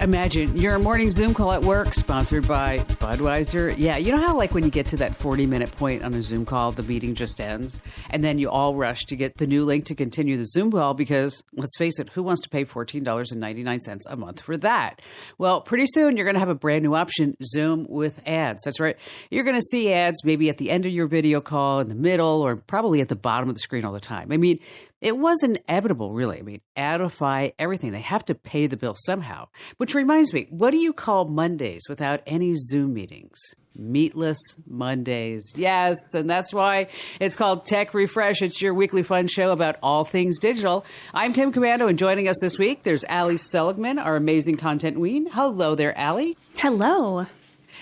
Imagine your morning Zoom call at work, sponsored by Budweiser. Yeah, you know how like when you get to that 40-minute point on a Zoom call, the meeting just ends, and then you all rush to get the new link to continue the Zoom call because, let's face it, who wants to pay $14.99 a month for that? Well, pretty soon you're going to have a brand new option, Zoom with ads. That's right. You're going to see ads maybe at the end of your video call, in the middle, or probably at the bottom of the screen all the time. I mean, it was inevitable, really. I mean, Adify, everything. They have to pay the bill somehow. Which reminds me, what do you call Mondays without any Zoom meetings? Meatless Mondays. Yes, and that's why it's called Tech Refresh. It's your weekly fun show about all things digital. I'm Kim Komando, and joining us this week, there's Ali Seligman, our amazing content queen. Hello there, Ali. Hello.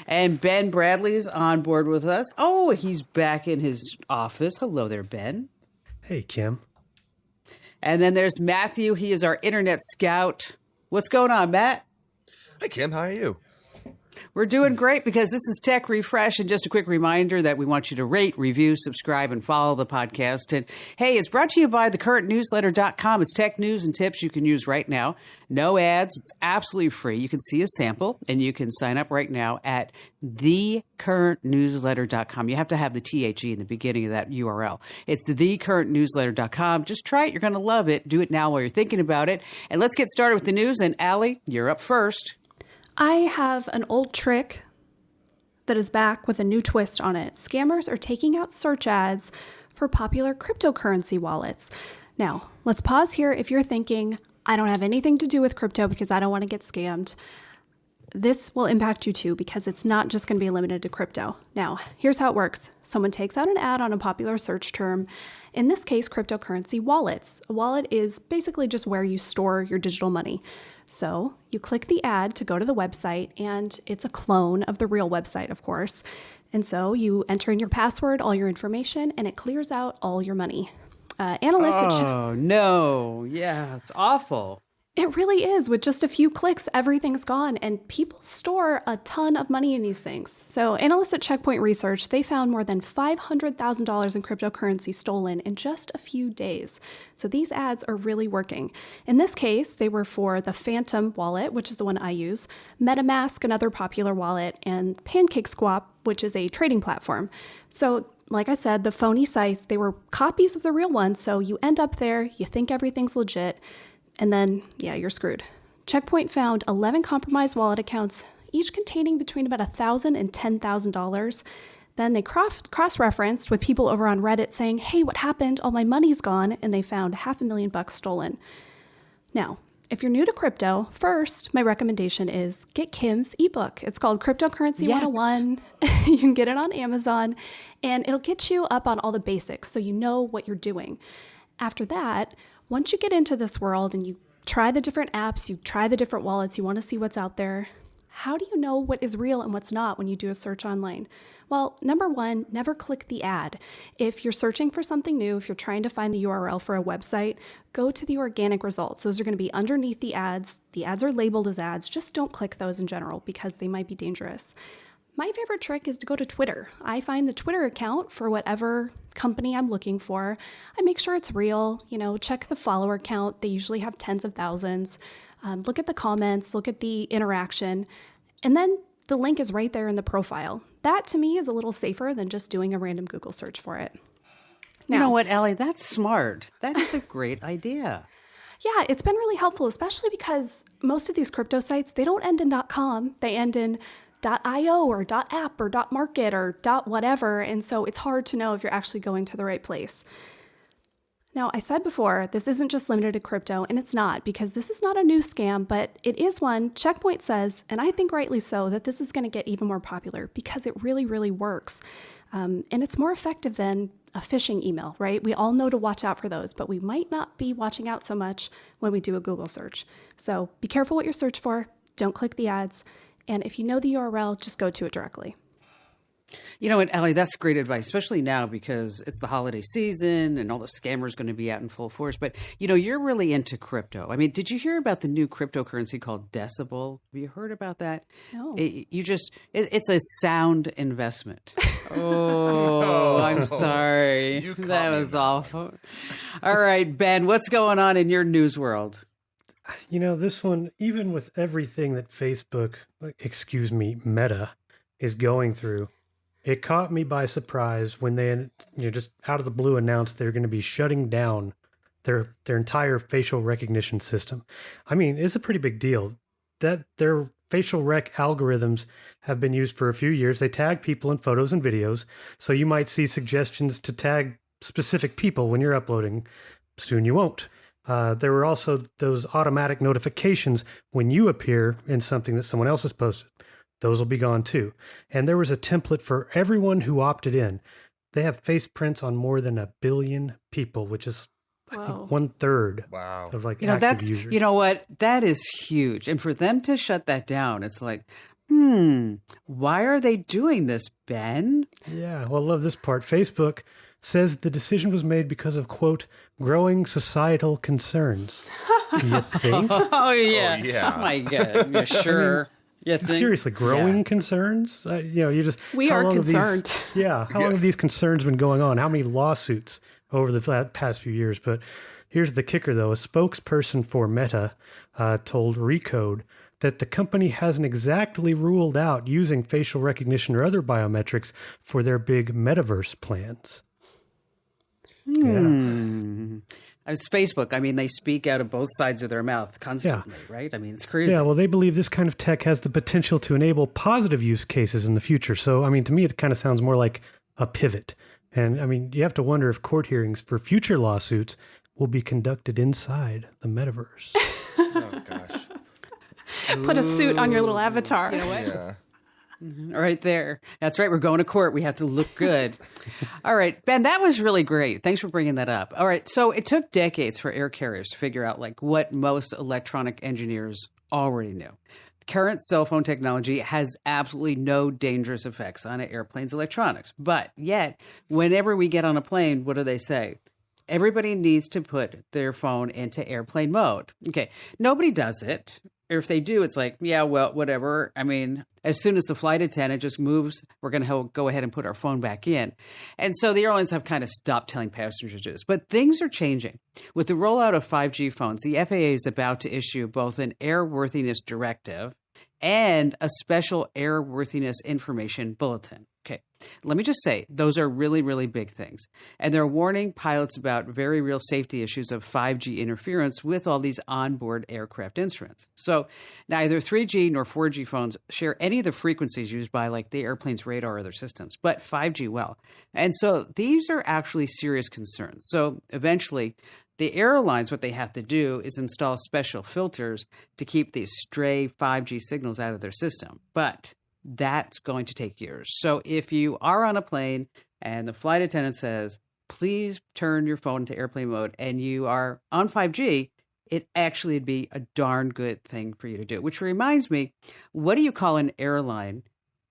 And Ben Bradley's on board with us. Oh, he's back in his office. Hello there, Ben. Hey, Kim. And then there's Matthew. He is our internet scout. What's going on, Matt? Hi, Kim. How are you? We're doing great because this is Tech Refresh. And just a quick reminder that we want you to rate, review, subscribe, and follow the podcast. And hey, it's brought to you by thecurrentnewsletter.com. It's tech news and tips you can use right now. No ads. It's absolutely free. You can see a sample and you can sign up right now at thecurrentnewsletter.com. You have to have the THE in the beginning of that URL. It's thecurrentnewsletter.com. Just try it. You're going to love it. Do it now while you're thinking about it. And let's get started with the news. And Allie, you're up first. I have an old trick that is back with a new twist on it. Scammers are taking out search ads for popular cryptocurrency wallets. Now, let's pause here if you're thinking, I don't have anything to do with crypto because I don't want to get scammed. This will impact you too because it's not just going to be limited to crypto. Now, here's how it works. Someone takes out an ad on a popular search term, in this case, cryptocurrency wallets. A wallet is basically just where you store your digital money. So you click the ad to go to the website, and it's a clone of the real website, of course. And so you enter in your password, all your information, and it clears out all your money. Analysts no. Yeah, it's awful. It really is. With just a few clicks, everything's gone, and people store a ton of money in these things. So analysts at Checkpoint Research, they found more than $500,000 in cryptocurrency stolen in just a few days. So these ads are really working. In this case, they were for the Phantom wallet, which is the one I use, MetaMask, another popular wallet, and PancakeSwap, which is a trading platform. So like I said, the phony sites, they were copies of the real ones. So you end up there, you think everything's legit, and then, yeah, you're screwed. Checkpoint found 11 compromised wallet accounts, each containing between about $1,000 and $10,000. Then they cross-referenced with people over on Reddit saying, hey, what happened? All my money's gone. And they found $500,000 stolen. Now, if you're new to crypto, first, my recommendation is get Kim's ebook. It's called Cryptocurrency 101. You can get it on Amazon, and it'll get you up on all the basics so you know what you're doing. After that, once you get into this world and you try the different apps, you try the different wallets, you want to see what's out there, how do you know what is real and what's not when you do a search online? Well, number one, never click the ad. If you're searching for something new, if you're trying to find the URL for a website, go to the organic results. Those are going to be underneath the ads. The ads are labeled as ads. Just don't click those in general because they might be dangerous. My favorite trick is to go to Twitter. I find the Twitter account for whatever company I'm looking for. I make sure it's real, check the follower count. They usually have tens of thousands. Look at the comments, look at the interaction, and then the link is right there in the profile. That to me is a little safer than just doing a random Google search for it. Now, you know what, Allie? That's smart. That is a great idea. Yeah, it's been really helpful, especially because most of these crypto sites, they don't end in .com. They end in .io or .app or .market or .whatever, and so it's hard to know if you're actually going to the right place. Now, I said before, this isn't just limited to crypto, and it's not, because this is not a new scam, but it is one. Checkpoint says, and I think rightly so, that this is going to get even more popular because it really, really works. And it's more effective than a phishing email, right? We all know to watch out for those, but we might not be watching out so much when we do a Google search. So be careful what you search for. Don't click the ads. And if you know the URL, just go to it directly. You know what, Allie, that's great advice, especially now because it's the holiday season and all the scammers going to be out in full force. But, you're really into crypto. I mean, did you hear about the new cryptocurrency called Decibel? Have you heard about that? No. It's a sound investment. Oh, I'm sorry. That was awful. All right, Ben, what's going on in your news world? This one, even with everything that Facebook, Meta, is going through, it caught me by surprise when they, just out of the blue announced they're going to be shutting down their entire facial recognition system. I mean, it's a pretty big deal. That their facial rec algorithms have been used for a few years. They tag people in photos and videos, so you might see suggestions to tag specific people when you're uploading. Soon you won't. There were also those automatic notifications when you appear in something that someone else has posted. Those will be gone too. And there was a template for everyone who opted in. They have face prints on more than 1 billion people, which is, I think, 1/3 Wow. of You know, active users. you know what? That is huge. And for them to shut that down, it's like, why are they doing this, Ben? Yeah, well, I love this part. Facebook says the decision was made because of, quote, growing societal concerns. You think? Oh, yeah. Oh, yeah. Oh, my God. Yeah, sure. You think? Seriously, growing concerns? You just... We how are long have concerned. how long have these concerns been going on? How many lawsuits over the past few years? But here's the kicker, though. A spokesperson for Meta told Recode that the company hasn't exactly ruled out using facial recognition or other biometrics for their big metaverse plans. Yeah. It's Facebook. I mean, they speak out of both sides of their mouth constantly, right? I mean, it's crazy. Yeah, well, they believe this kind of tech has the potential to enable positive use cases in the future. So, I mean, to me, it kind of sounds more like a pivot. And, I mean, you have to wonder if court hearings for future lawsuits will be conducted inside the metaverse. Oh, gosh. Put a suit on your little avatar. You know what? Yeah. Right there. That's right. We're going to court. We have to look good. All right, Ben, that was really great. Thanks for bringing that up. All right. So it took decades for air carriers to figure out what most electronic engineers already knew. Current cell phone technology has absolutely no dangerous effects on an airplane's electronics. But yet, whenever we get on a plane, what do they say? Everybody needs to put their phone into airplane mode. Okay. Nobody does it. Or if they do, it's like, yeah, well, whatever. I mean, as soon as the flight attendant just moves, we're going to go ahead and put our phone back in. And so the airlines have kind of stopped telling passengers this. But things are changing. With the rollout of 5G phones, the FAA is about to issue both an airworthiness directive and a special airworthiness information bulletin. Okay, let me just say, those are really, really big things. And they're warning pilots about very real safety issues of 5G interference with all these onboard aircraft instruments. So neither 3G nor 4G phones share any of the frequencies used by the airplane's radar or other systems, but 5G will. And so these are actually serious concerns. So eventually, the airlines, what they have to do is install special filters to keep these stray 5G signals out of their system. But that's going to take years. So if you are on a plane and the flight attendant says, please turn your phone into airplane mode, and you are on 5G, it actually would be a darn good thing for you to do. Which reminds me, what do you call an airline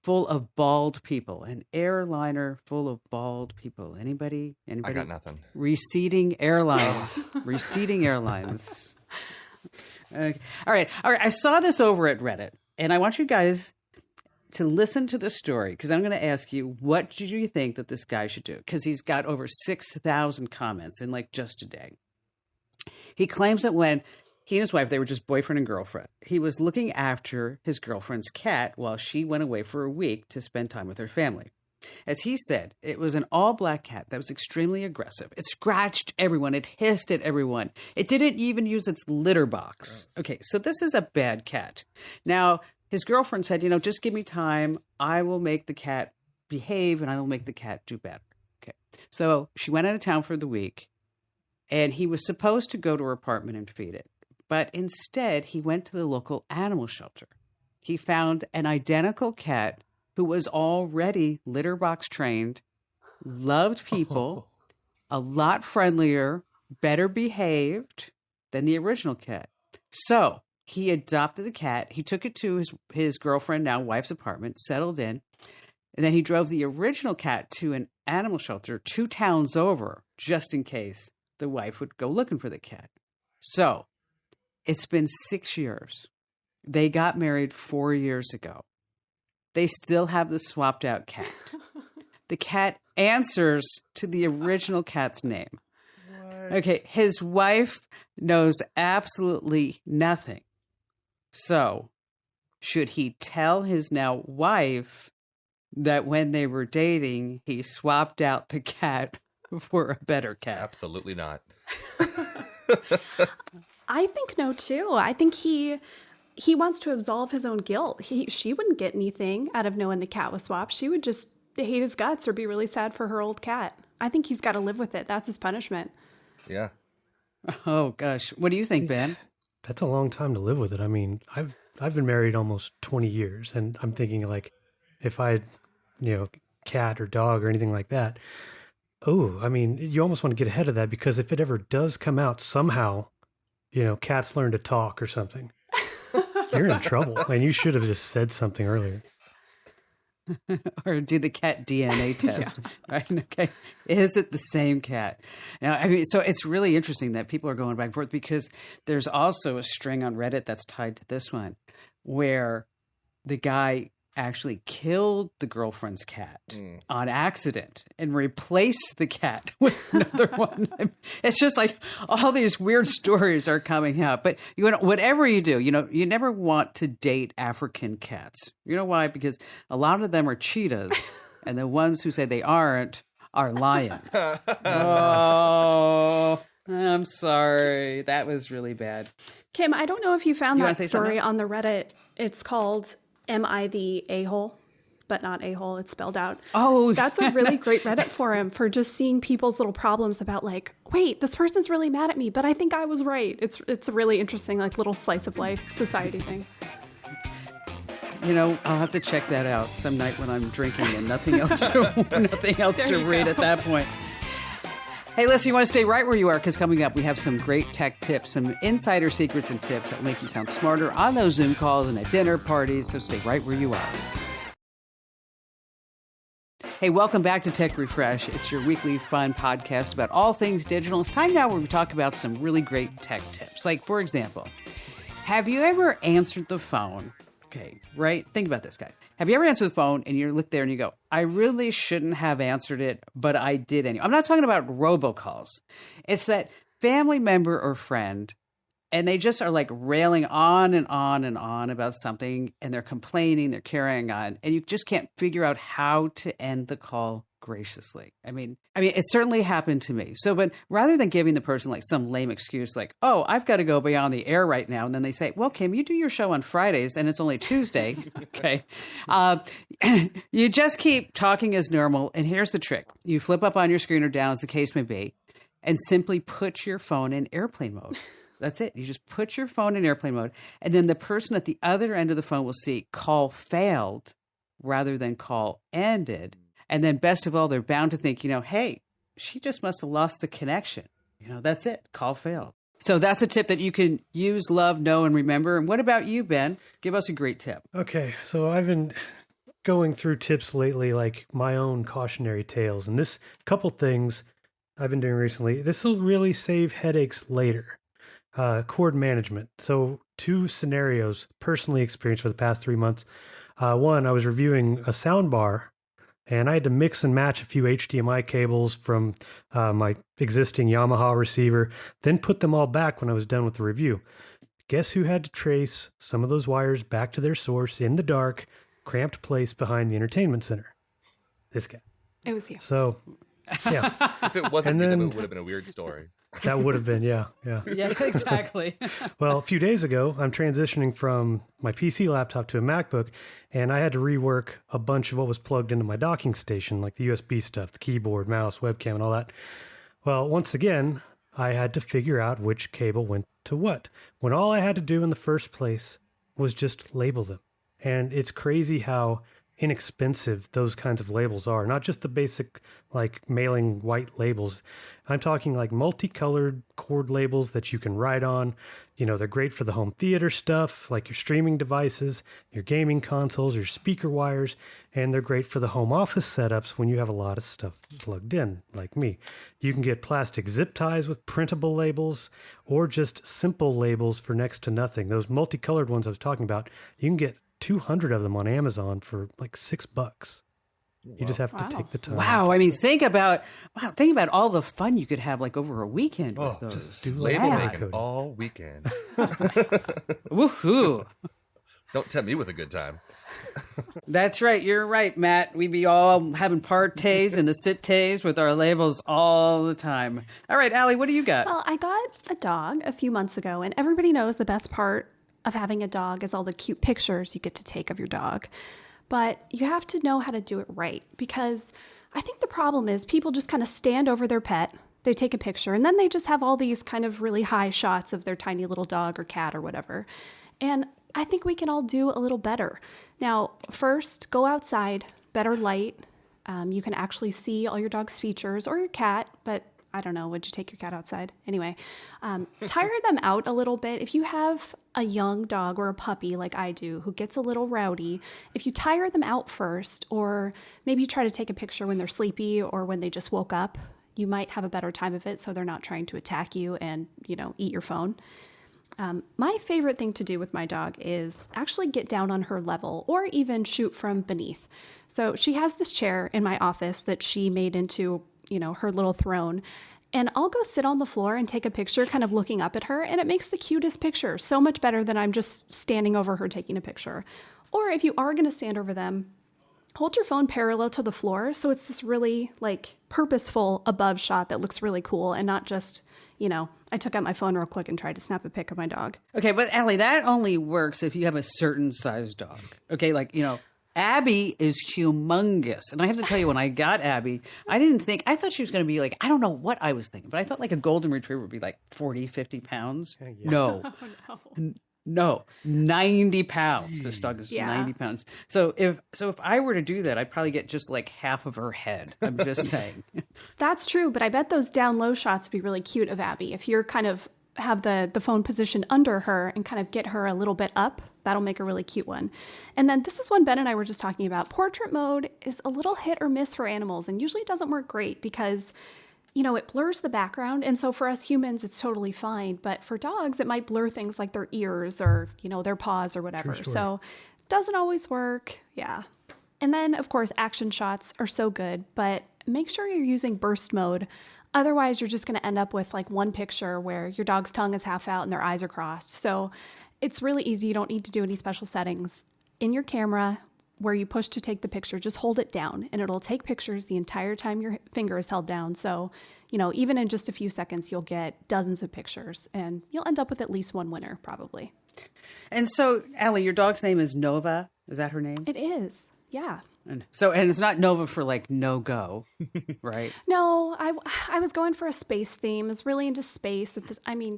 full of bald people? An airliner full of bald people. Anybody? I got nothing. Receding Airlines. Receding Airlines. All right. I saw this over at Reddit, and I want you guys to listen to the story, because I'm going to ask you, what do you think that this guy should do? Because he's got over 6,000 comments in just a day. He claims that when he and his wife, they were just boyfriend and girlfriend, he was looking after his girlfriend's cat while she went away for a week to spend time with her family. As he said, it was an all-black cat that was extremely aggressive. It scratched everyone. It hissed at everyone. It didn't even use its litter box. Gross. Okay, so this is a bad cat. Now, his girlfriend said, just give me time. I will make the cat behave, and I will make the cat do better. Okay. So she went out of town for the week, and he was supposed to go to her apartment and feed it. But instead, he went to the local animal shelter. He found an identical cat who was already litter box trained, loved people, a lot friendlier, better behaved than the original cat. So he adopted the cat. He took it to his girlfriend, now wife's apartment, settled in. And then he drove the original cat to an animal shelter 2 towns over, just in case the wife would go looking for the cat. So it's been 6 years. They got married 4 years ago. They still have the swapped out cat. The cat answers to the original cat's name. What? Okay, his wife knows absolutely nothing. So, should he tell his now wife that when they were dating, he swapped out the cat for a better cat? Absolutely not. I think no, too. I think he wants to absolve his own guilt. She wouldn't get anything out of knowing the cat was swapped. She would just hate his guts or be really sad for her old cat. I think he's got to live with it. That's his punishment. Yeah. Oh, gosh. What do you think, Ben? That's a long time to live with it. I mean, I've been married almost 20 years, and I'm thinking like, if I had, cat or dog or anything like that, I mean, you almost want to get ahead of that, because if it ever does come out somehow, cats learn to talk or something, you're in trouble. And you should have just said something earlier. Or do the cat DNA test. Right? Okay. Is it the same cat? Now, I mean, so it's really interesting that people are going back and forth, because there's also a string on Reddit that's tied to this one where the guy actually killed the girlfriend's cat on accident and replaced the cat with another one. It's just like all these weird stories are coming out. But whatever you do, you never want to date African cats. You know why? Because a lot of them are cheetahs, and the ones who say they aren't are lions. Oh, I'm sorry. That was really bad. Kim, I don't know if you found You that wanna say story something? on the Reddit. It's called Am I the A-hole? But not a-hole, it's spelled out. Oh, That's a really great Reddit forum for just seeing people's little problems about like, wait, this person's really mad at me, but I think I was right. It's a really interesting like little slice of life society thing. I'll have to check that out some night when I'm drinking and nothing else to read at that point. Hey, listen, you want to stay right where you are, because coming up, we have some great tech tips, some insider secrets and tips that will make you sound smarter on those Zoom calls and at dinner parties, so stay right where you are. Hey, welcome back to Tech Refresh. It's your weekly fun podcast about all things digital. It's time now where we talk about some really great tech tips. Like, for example, have you ever answered the phone? Okay, right? Think about this, guys. Have you ever answered the phone and you look there and you go, I really shouldn't have answered it, but I did anyway? I'm not talking about robocalls. It's that family member or friend, and they just are like railing on and on and on about something, and they're complaining, they're carrying on, and you just can't figure out how to end the call graciously. I mean, it certainly happened to me. So, but rather than giving the person like some lame excuse like, oh, I've got to go beyond the air right now. And then they say, well, Kim, you do your show on Fridays and it's only Tuesday. Okay. You just keep talking as normal. And here's the trick. You flip up on your screen or down, as the case may be, and simply put your phone in airplane mode. That's it. You just put your phone in airplane mode. And then the person at the other end of the phone will see call failed rather than call ended. And then best of all, they're bound to think, hey, she just must have lost the connection. That's it. Call failed. So that's a tip that you can use, love, know, and remember. And what about you, Ben? Give us a great tip. Okay, so I've been going through tips lately, like my own cautionary tales. And this couple things I've been doing recently, this will really save headaches later. Cord management. So 2 scenarios personally experienced for the past 3 months. One, I was reviewing a sound bar, and I had to mix and match a few HDMI cables from my existing Yamaha receiver, then put them all back when I was done with the review. Guess who had to trace some of those wires back to their source in the dark, cramped place behind the entertainment center? This guy. It was you. So, yeah. If it wasn't me, then it would have been a weird story. That would have been, yeah. Yeah, exactly. Well, a few days ago, I'm transitioning from my PC laptop to a MacBook, and I had to rework a bunch of what was plugged into my docking station, like the USB stuff, the keyboard, mouse, webcam, and all that. Well, once again, I had to figure out which cable went to what, when all I had to do in the first place was just label them. And it's crazy how inexpensive those kinds of labels are. Not just the basic, like, mailing white labels. I'm talking like multicolored cord labels that you can write on. They're great for the home theater stuff, like your streaming devices, your gaming consoles, your speaker wires, and they're great for the home office setups when you have a lot of stuff plugged in, like me. You can get plastic zip ties with printable labels, or just simple labels for next to nothing. Those multicolored ones I was talking about, you can get 200 of them on Amazon for like $6. You just have to take the time. Wow. I mean, think about all the fun you could have like over a weekend with those. Just label making all weekend. Woohoo. Don't tempt me with a good time. That's right. You're right, Matt. We be all having parties and the sit-tays with our labels all the time. All right, Allie, what do you got? Well, I got a dog a few months ago, and everybody knows the best part of having a dog is all the cute pictures you get to take of your dog. But you have to know how to do it right, because I think the problem is people just kind of stand over their pet, they take a picture, and then they just have all these kind of really high shots of their tiny little dog or cat or whatever. And I think we can all do a little better. Now, first, go outside, better light. You can actually see all your dog's features, or your cat, but I don't know, would you take your cat outside? Anyway, tire them out a little bit. If you have a young dog or a puppy like I do who gets a little rowdy, if you tire them out first, or maybe you try to take a picture when they're sleepy or when they just woke up, you might have a better time of it so they're not trying to attack you and, eat your phone. My favorite thing to do with my dog is actually get down on her level or even shoot from beneath. So she has this chair in my office that she made into her little throne. And I'll go sit on the floor and take a picture kind of looking up at her. And it makes the cutest picture. So much better than I'm just standing over her taking a picture. Or if you are going to stand over them, hold your phone parallel to the floor. So it's this really purposeful above shot that looks really cool and not just, I took out my phone real quick and tried to snap a pic of my dog. Okay, but Allie, that only works if you have a certain size dog. Okay, Abby is humongous. And I have to tell you, when I got Abby, I thought she was going to be I don't know what I was thinking, but I thought a golden retriever would be 40, 50 pounds. Yeah. No. Oh, no. No, 90 pounds. This dog is 90 pounds. So if I were to do that, I'd probably get just half of her head. I'm just saying. That's true, but I bet those down low shots would be really cute of Abby. If you're kind of have the phone positioned under her and kind of get her a little bit up, that'll make a really cute one. And then this is one Ben and I were just talking about. Portrait mode is a little hit or miss for animals, and usually doesn't work great because it blurs the background. And so for us humans, it's totally fine. But for dogs, it might blur things like their ears or, their paws or whatever. So it doesn't always work. Yeah. And then, of course, action shots are so good, but make sure you're using burst mode. Otherwise, you're just going to end up with one picture where your dog's tongue is half out and their eyes are crossed. So it's really easy. You don't need to do any special settings. In your camera, where you push to take the picture, just hold it down and it'll take pictures the entire time your finger is held down. So, even in just a few seconds, you'll get dozens of pictures and you'll end up with at least one winner, probably. And so, Allie, your dog's name is Nova. Is that her name? It is. Yeah. And it's not Nova for no go, right? No, I was going for a space theme. I was really into space.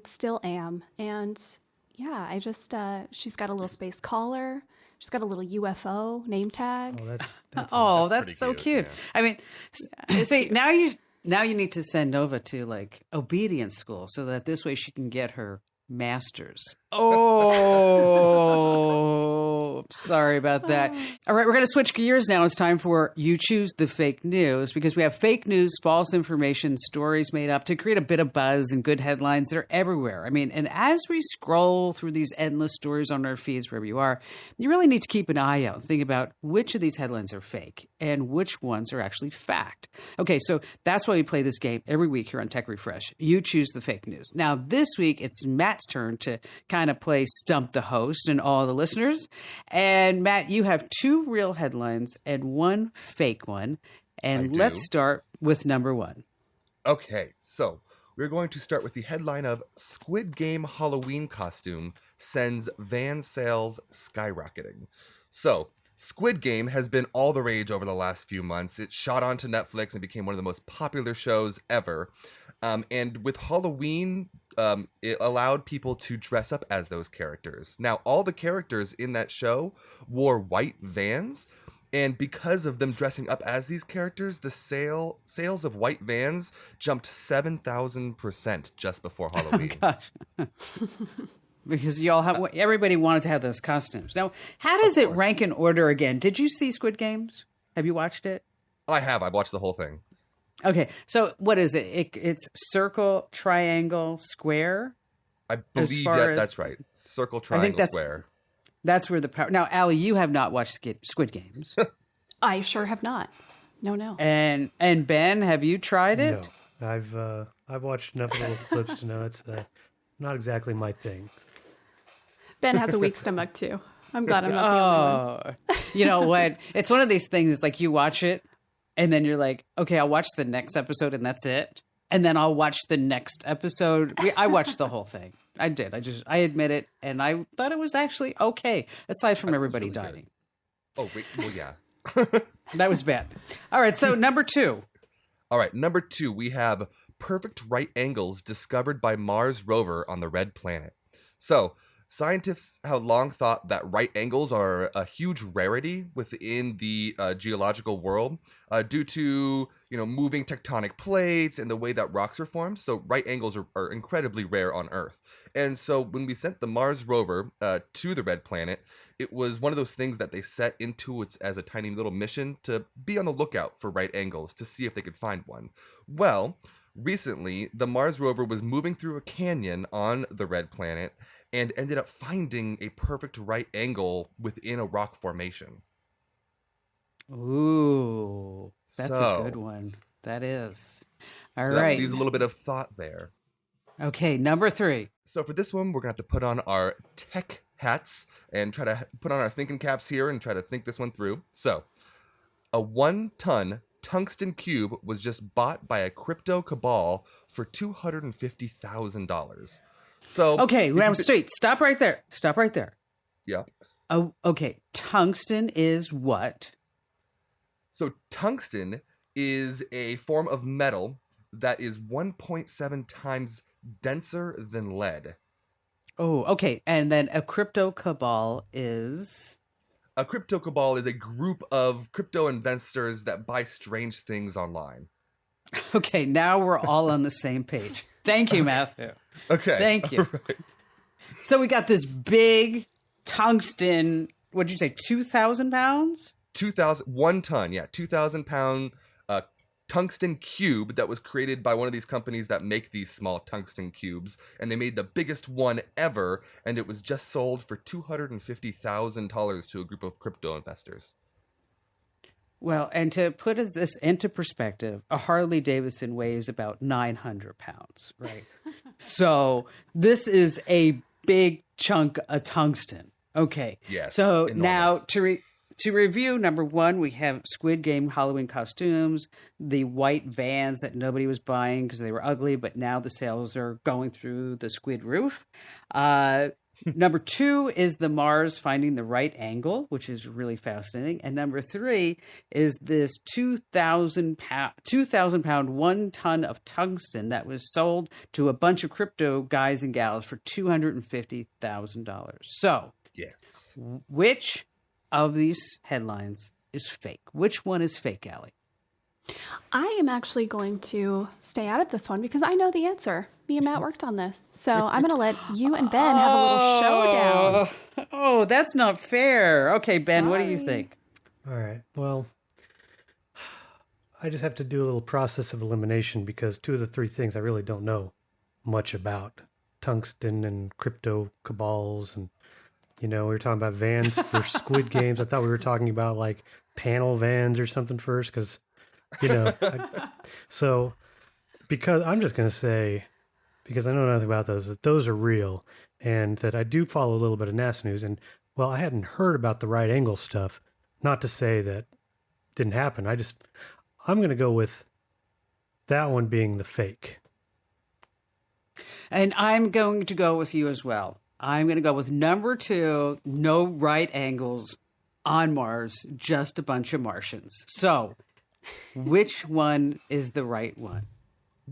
Still am. And yeah, I just, she's got a little space collar. She's got a little UFO name tag. That's so cute. Yeah. See, now you need to send Nova to obedience school so that this way she can get her master's. Oh, sorry about that. All right, we're going to switch gears now. It's time for You Choose the Fake News, because we have fake news, false information, stories made up to create a bit of buzz and good headlines that are everywhere. And as we scroll through these endless stories on our feeds, wherever you are, you really need to keep an eye out and think about which of these headlines are fake and which ones are actually fact. Okay, so that's why we play this game every week here on Tech Refresh. You choose the fake news. Now, this week, it's Matt's turn to kind of play Stump the Host and all the listeners. And Matt, you have 2 real headlines and 1 fake one. And let's start with number 1. Okay, so we're going to start with the headline of Squid Game Halloween costume sends van sales skyrocketing. So Squid Game has been all the rage over the last few months. It shot onto Netflix and became one of the most popular shows ever. And with Halloween, it allowed people to dress up as those characters. Now, all the characters in that show wore white Vans. And because of them dressing up as these characters, the sales of white Vans jumped 7,000% just before Halloween. Oh, gosh. Because everybody wanted to have those costumes. Now, how does it rank in order again? Did you see Squid Games? Have you watched it? I have. I've watched the whole thing. Okay, so what is it? It's circle, triangle, square? I believe that's right. Circle, triangle, square. That's where the power... Now, Allie, you have not watched Squid Games. I sure have not. No. And Ben, have you tried it? No. I've watched enough little clips to know it's not exactly my thing. Ben has a weak stomach too. I'm glad I'm not the only one. You know what? It's one of these things. It's like you watch it, and then you're like, okay, I'll watch the next episode, and that's it. And then I'll watch the next episode. I watched the whole thing. I did. I admit it, and I thought it was actually okay, aside from everybody really dying. Oh, wait. Well, yeah. That was bad. All right, so number 2. All right, number 2, we have perfect right angles discovered by Mars rover on the red planet. So, scientists have long thought that right angles are a huge rarity within the geological world due to, moving tectonic plates and the way that rocks are formed. So right angles are incredibly rare on Earth. And so when we sent the Mars rover to the red planet, it was one of those things that they set into it as a tiny little mission to be on the lookout for right angles to see if they could find one. Well, recently, the Mars rover was moving through a canyon on the red planet and ended up finding a perfect right angle within a rock formation. Ooh, that's a good one. That is. All right. That leaves a little bit of thought there. Okay, number 3. So for this one, we're going to have to put on our tech hats and try to put on our thinking caps here and try to think this one through. So, a 1-ton tungsten cube was just bought by a crypto cabal for $250,000. So okay, straight. Stop right there. Yep. Oh, okay. Tungsten is what? So tungsten is a form of metal that is 1.7 times denser than lead. Oh, okay. And then a crypto cabal is? A crypto cabal is a group of crypto investors that buy strange things online. Okay, now we're all on the same page. Thank you, Matthew. Okay. Thank you. Right. So we got this big tungsten, what'd you say, 2,000 pounds? 1 ton, yeah, 2,000 pound tungsten cube that was created by one of these companies that make these small tungsten cubes, and they made the biggest one ever, and it was just sold for $250,000 to a group of crypto investors. Well, and to put this into perspective, a Harley Davidson weighs about 900 pounds, right? So this is a big chunk of tungsten. Okay. Yes. So enormous. now to review, number 1, we have Squid Game Halloween costumes, the white vans that nobody was buying because they were ugly, but now the sales are going through the squid roof. Number 2 is the Mars finding the right angle, which is really fascinating. And number 3 is this 2,000 pound 1 ton of tungsten that was sold to a bunch of crypto guys and gals for $250,000. So, yes, which of these headlines is fake? Which one is fake, Allie? I am actually going to stay out of this one because I know the answer. Me and Matt worked on this. So I'm going to let you and Ben have a little showdown. Oh, that's not fair. Okay, Ben, What do you think? All right. Well, I just have to do a little process of elimination because 2 of the 3 things I really don't know much about. Tungsten and crypto cabals and, we were talking about vans for Squid Games. I thought we were talking about like panel vans or something first because, so because I'm just going to say, because I know nothing about those, that those are real and that I do follow a little bit of NASA news. And, well, I hadn't heard about the right angle stuff. Not to say that didn't happen. I'm going to go with that one being the fake. And I'm going to go with you as well. I'm going to go with number 2, no right angles on Mars, just a bunch of Martians. So, which one is the right one?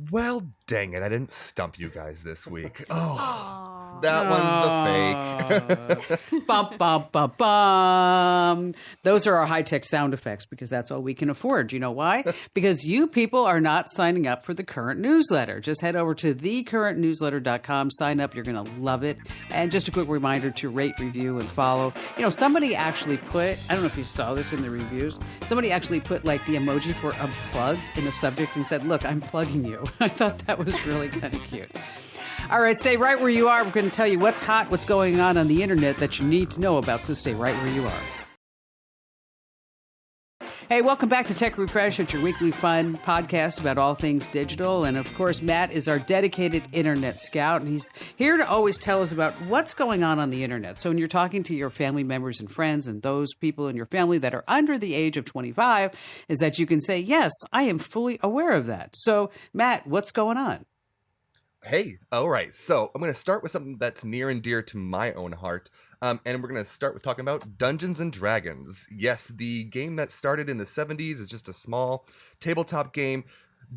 Well, dang it. I didn't stump you guys this week. Oh, that one's the fake. Bum, bum, bum, bum. Those are our high-tech sound effects because that's all we can afford. You know why? Because you people are not signing up for the Current newsletter. Just head over to thecurrentnewsletter.com. Sign up. You're going to love it. And just a quick reminder to rate, review, and follow. Somebody actually put, I don't know if you saw this in the reviews, somebody actually put like the emoji for unplug in the subject and said, look, I'm plugging you. I thought that was really kind of cute. All right, stay right where you are. We're going to tell you what's hot, what's going on the internet that you need to know about, so stay right where you are. Hey, welcome back to Tech Refresh. It's your weekly fun podcast about all things digital. And of course, Matt is our dedicated internet scout, and he's here to always tell us about what's going on the internet. So when you're talking to your family members and friends and those people in your family that are under the age of 25, is that you can say, yes, I am fully aware of that. So, Matt, what's going on? Hey, all right. So I'm going to start with something that's near and dear to my own heart. And we're going to start with talking about Dungeons and Dragons. Yes, the game that started in the 70s is just a small tabletop game.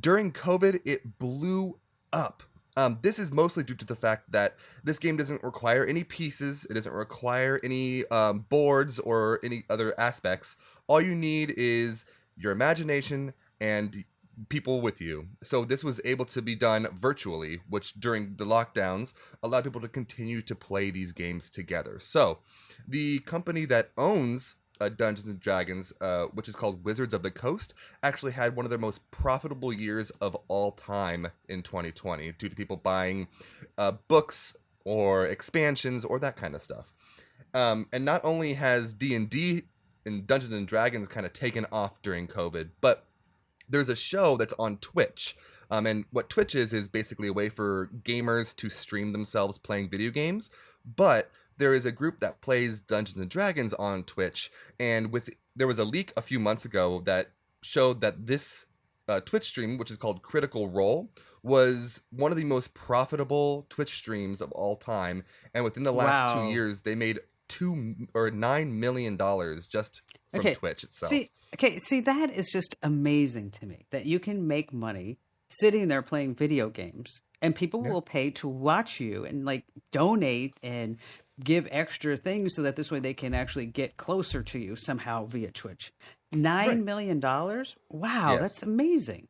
During COVID, it blew up. This is mostly due to the fact that this game doesn't require any pieces. It doesn't require any boards or any other aspects. All you need is your imagination and people with you. So this was able to be done virtually, which during the lockdowns allowed people to continue to play these games together. So the company that owns Dungeons and Dragons, which is called Wizards of the Coast, actually had one of their most profitable years of all time in 2020 due to people buying books or expansions or that kind of stuff. And not only has D&D and Dungeons and Dragons kind of taken off during COVID, but there's a show that's on Twitch. And what Twitch is basically a way for gamers to stream themselves playing video games. But there is a group that plays Dungeons and Dragons on Twitch. And there was a leak a few months ago that showed that this Twitch stream, which is called Critical Role, was one of the most profitable Twitch streams of all time. And within the last 2 years, they made $9 million just from Twitch itself. See, that is just amazing to me that you can make money sitting there playing video games and people will pay to watch you and like donate and give extra things so that this way they can actually get closer to you somehow via Twitch. $9 million? Wow, yes. That's amazing.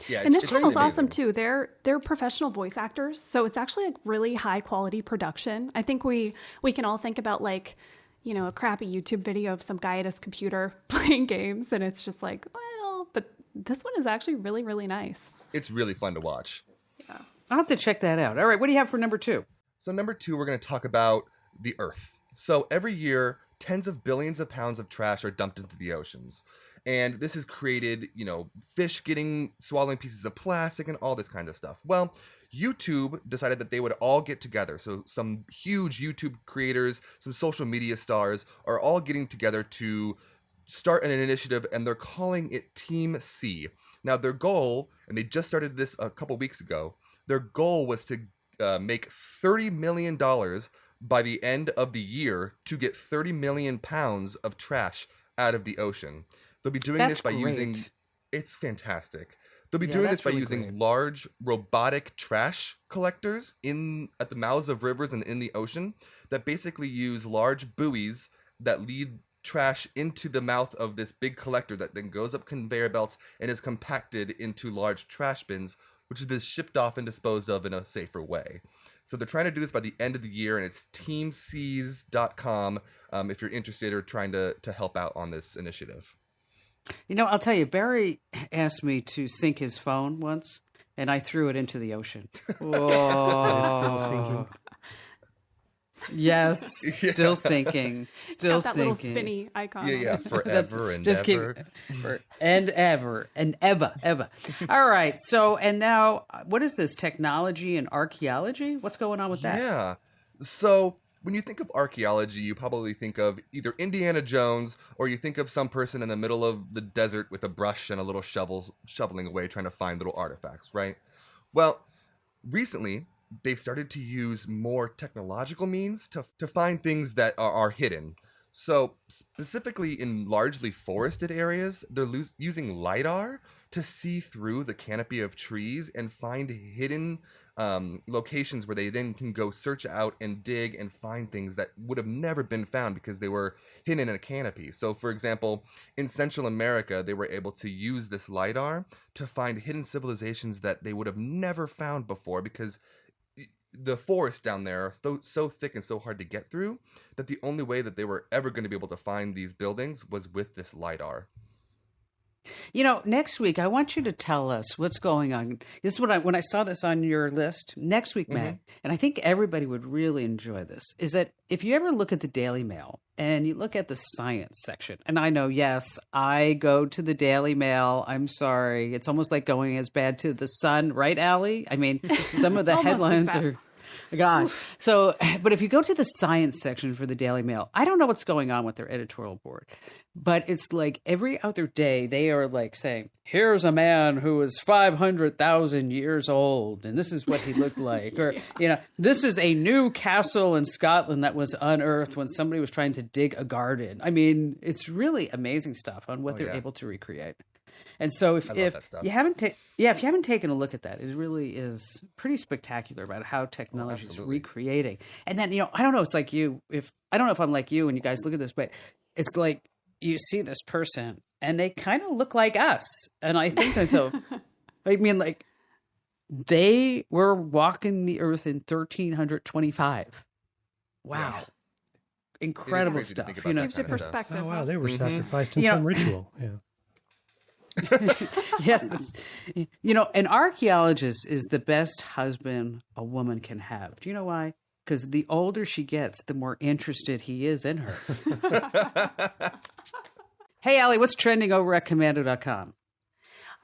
Yeah, and this channel's awesome too. They're professional voice actors, so it's actually a really high quality production. I think we can all think about like, you know, a crappy YouTube video of some guy at his computer playing games, and it's just like, well, but this one is actually really, really nice. It's really fun to watch. Yeah, I'll have to check that out. All right, what do you have for number 2? So number 2, we're going to talk about the Earth. So every year, tens of billions of pounds of trash are dumped into the oceans. And this has created, you know, fish swallowing pieces of plastic and all this kind of stuff. Well, YouTube decided that they would all get together. So some huge YouTube creators, some social media stars are all getting together to start an initiative, and they're calling it Team C. Now, their goal, and they just started this a couple weeks ago, their goal was to make $30 million by the end of the year to get 30 million pounds of trash out of the ocean. They'll be doing this by using... It's fantastic. They'll be doing this by using large robotic trash collectors at the mouths of rivers and in the ocean that basically use large buoys that lead trash into the mouth of this big collector that then goes up conveyor belts and is compacted into large trash bins, which is then shipped off and disposed of in a safer way. So they're trying to do this by the end of the year, and it's teamseas.com if you're interested or trying to help out on this initiative. You know, I'll tell you, Barry asked me to sink his phone once, and I threw it into the ocean. Whoa. Is it still sinking? Yes, still sinking. Still got that sinking. Little spinny icon. Yeah, forever and ever. And ever. All right, so, and now, what is this, technology and archaeology? What's going on with that? Yeah, so... when you think of archaeology, you probably think of either Indiana Jones or you think of some person in the middle of the desert with a brush and a little shoveling away trying to find little artifacts, right? Well, recently, they've started to use more technological means to find things that are hidden. So specifically in largely forested areas, they're using LiDAR to see through the canopy of trees and find hidden locations where they then can go search out and dig and find things that would have never been found because they were hidden in a canopy. So for example, in Central America, they were able to use this LiDAR to find hidden civilizations that they would have never found before because the forests down there are so thick and so hard to get through that the only way that they were ever going to be able to find these buildings was with this LiDAR. Next week, I want you to tell us what's going on. This is when I saw this on your list. Next week, Matt, and I think everybody would really enjoy this, is that if you ever look at the Daily Mail and you look at the science section, and I know, yes, I go to the Daily Mail. I'm sorry. It's almost like going as bad to the Sun, right, Allie? I mean, some of the headlines are... God. So, but if you go to the science section for the Daily Mail, I don't know what's going on with their editorial board, but it's like every other day they are like saying, here's a man who is 500,000 years old, and this is what he looked like. Or, this is a new castle in Scotland that was unearthed when somebody was trying to dig a garden. I mean, it's really amazing stuff on what they're able to recreate. And so if you haven't taken a look at that, it really is pretty spectacular about how technology is recreating. And then, I don't know, it's like I don't know if I'm like you and you guys look at this, but it's like you see this person and they kind of look like us. And I think to myself, I mean, like they were walking the earth in 1325. Wow. Yeah. Incredible stuff. Gives you perspective. Oh, wow. They were sacrificed in some ritual. Yeah. Yes. An archaeologist is the best husband a woman can have. Do you know why? Because the older she gets, the more interested he is in her. Hey, Allie, what's trending over at Komando.com?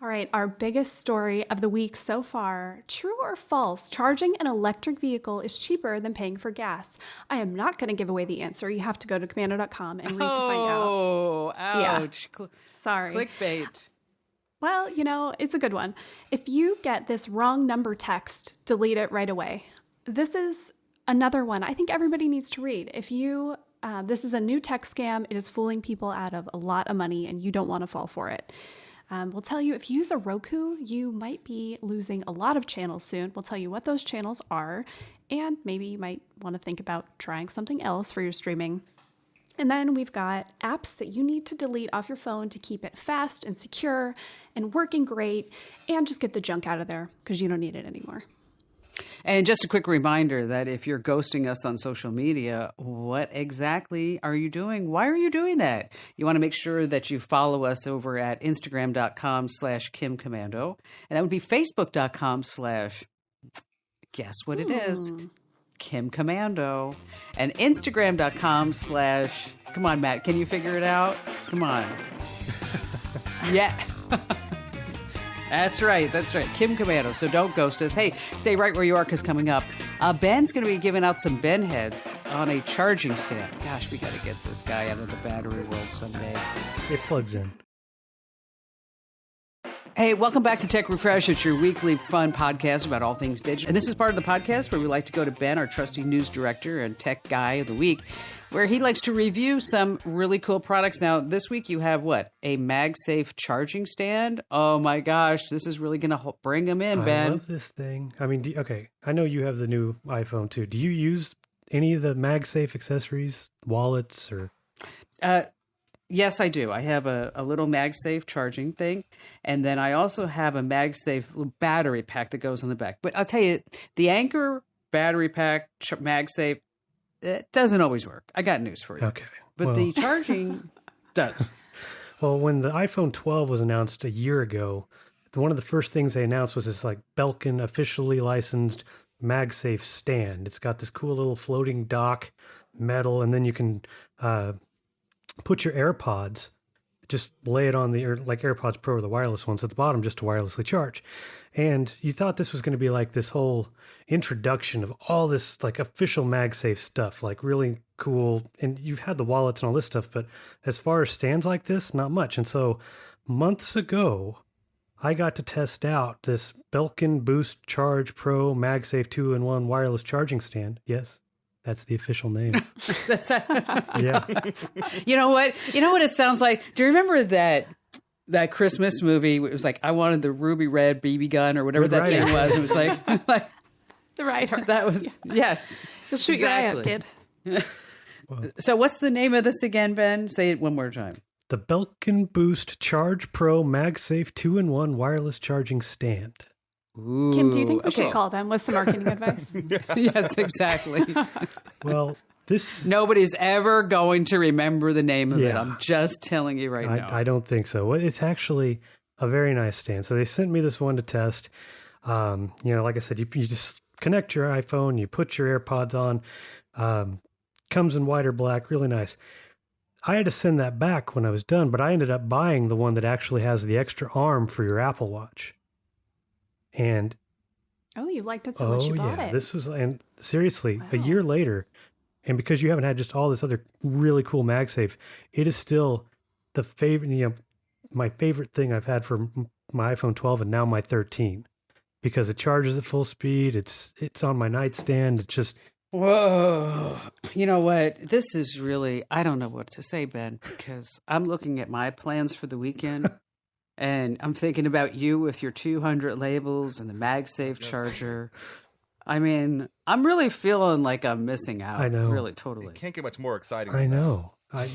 All right, our biggest story of the week so far. True or false, charging an electric vehicle is cheaper than paying for gas? I am not going to give away the answer. You have to go to Komando.com and read to find out. Oh, ouch. Yeah. Sorry. Clickbait. Well, it's a good one. If you get this wrong number text, delete it right away. This is another one I think everybody needs to read. If you, this is a new text scam. It is fooling people out of a lot of money and you don't want to fall for it. We'll tell you if you use a Roku, you might be losing a lot of channels soon. We'll tell you what those channels are, and maybe you might want to think about trying something else for your streaming. And then we've got apps that you need to delete off your phone to keep it fast and secure and working great, and just get the junk out of there because you don't need it anymore. And just a quick reminder that if you're ghosting us on social media, what exactly are you doing? Why are you doing that? You want to make sure that you follow us over at Instagram.com/KimKomando. And that would be Facebook.com/ guess what it is? Kim Komando. And Instagram.com/ come on, Matt, can you figure it out? Come on. Yeah. That's right. Kim Komando. So don't ghost us. Hey, stay right where you are because coming up, Ben's going to be giving out some Ben heads on a charging stand. Gosh, we got to get this guy out of the battery world someday. It plugs in. Hey, welcome back to Tech Refresh. It's your weekly fun podcast about all things digital. And this is part of the podcast where we like to go to Ben, our trusty news director and tech guy of the week, where he likes to review some really cool products. Now, this week you have what? A MagSafe charging stand? Oh my gosh, this is really going to bring them in, Ben. I love this thing. I mean, okay, I know you have the new iPhone too. Do you use any of the MagSafe accessories, wallets, or? Yes, I do. I have a little MagSafe charging thing, and then I also have a MagSafe battery pack that goes on the back. But I'll tell you, the Anchor battery pack MagSafe, it doesn't always work. I got news for you. Okay. But the charging does. Well, when the iPhone 12 was announced a year ago, one of the first things they announced was this like Belkin officially licensed MagSafe stand. It's got this cool little floating dock, metal, and then you can put your AirPods, just lay it on like AirPods Pro or the wireless ones at the bottom just to wirelessly charge. And you thought this was going to be like this whole introduction of all this like official MagSafe stuff, like really cool. And you've had the wallets and all this stuff, but as far as stands like this, not much. And so months ago, I got to test out this Belkin Boost Charge Pro MagSafe 2-in-1 wireless charging stand. Yes. That's the official name. Yeah. You know what it sounds like? Do you remember that Christmas movie? It was like, I wanted the ruby red BB gun or whatever that thing was. It was like the Rider. That was, yes. You'll shoot your eye out, kid. So what's the name of this again, Ben? Say it one more time. The Belkin Boost Charge Pro MagSafe 2-in-1 wireless charging stand. Ooh, Kim, do you think we should call them with some marketing advice? Yes, exactly. Well, Nobody's ever going to remember the name of it. I'm just telling you right now. I don't think so. It's actually a very nice stand. So they sent me this one to test. Like I said, you just connect your iPhone, you put your AirPods on, comes in white or black, really nice. I had to send that back when I was done, but I ended up buying the one that actually has the extra arm for your Apple Watch. And you liked it so much you bought it. This was, and seriously, a year later, and because you haven't had just all this other really cool MagSafe, it is still the favorite, my favorite thing I've had for my iPhone 12 and now my 13, because it charges at full speed. It's on my nightstand. It's just, whoa. You know what? This is really, I don't know what to say, Ben, because I'm looking at my plans for the weekend and I'm thinking about you with your 200 labels and the MagSafe charger. I mean, I'm really feeling like I'm missing out. I know. Really, totally. It can't get much more exciting. I know. I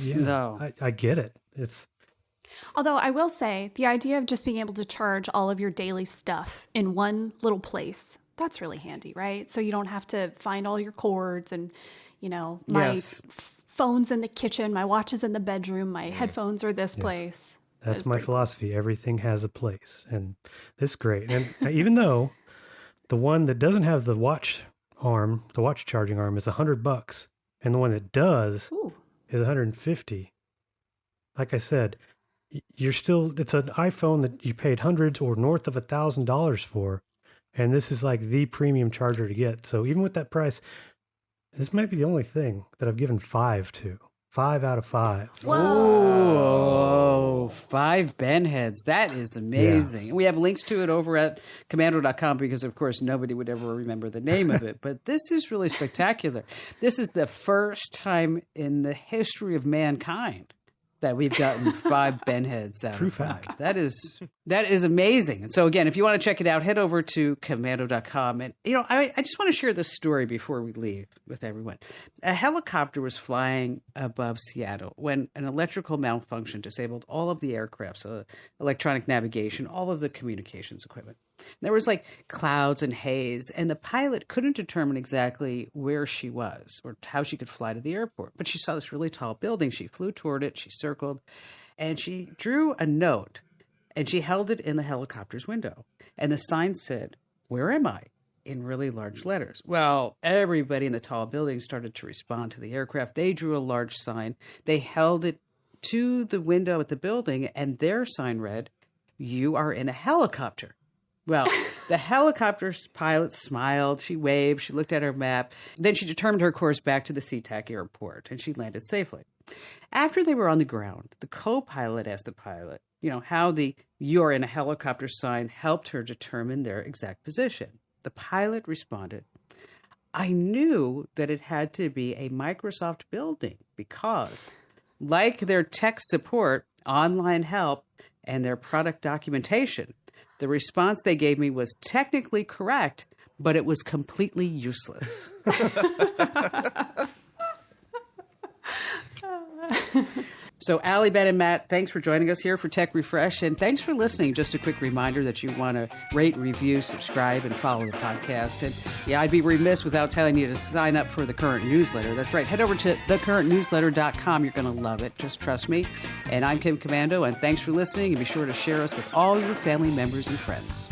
get it. Although I will say, the idea of just being able to charge all of your daily stuff in one little place, that's really handy, right? So you don't have to find all your cords and, my phone's in the kitchen, my watch is in the bedroom, my headphones are this place. That's my philosophy. Cool. Everything has a place. And this is great. And even though the one that doesn't have the watch charging arm is $100, and the one that does is $150. Like I said, it's an iPhone that you paid hundreds or north of $1,000 for. And this is like the premium charger to get. So even with that price, this might be the only thing that I've given 5 to. 5 out of 5. Whoa, 5 Ben heads. That is amazing. Yeah. We have links to it over at Komando.com because, of course, nobody would ever remember the name of it. But this is really spectacular. This is the first time in the history of mankind that we've gotten 5 Ben heads out of 5. That is amazing. And so, again, if you want to check it out, head over to Komando.com. And, I just want to share this story before we leave with everyone. A helicopter was flying above Seattle when an electrical malfunction disabled all of the aircraft's electronic navigation, all of the communications equipment. There was clouds and haze, and the pilot couldn't determine exactly where she was or how she could fly to the airport. But she saw this really tall building. She flew toward it. She circled, and she drew a note, and she held it in the helicopter's window. And the sign said, "Where am I?" in really large letters. Well, everybody in the tall building started to respond to the aircraft. They drew a large sign. They held it to the window at the building, and their sign read, "You are in a helicopter." Well, the helicopter's pilot smiled, she waved, she looked at her map. Then she determined her course back to the SeaTac airport, and she landed safely. After they were on the ground, the co-pilot asked the pilot, how the "you're in a helicopter" sign helped her determine their exact position. The pilot responded, "I knew that it had to be a Microsoft building because, like their tech support, online help, and their product documentation, the response they gave me was technically correct, but it was completely useless." So, Allie, Ben, and Matt, thanks for joining us here for Tech Refresh, and thanks for listening. Just a quick reminder that you want to rate, review, subscribe, and follow the podcast. And I'd be remiss without telling you to sign up for the current newsletter. That's right. Head over to thecurrentnewsletter.com. You're going to love it. Just trust me. And I'm Kim Komando, and thanks for listening. And be sure to share us with all your family members and friends.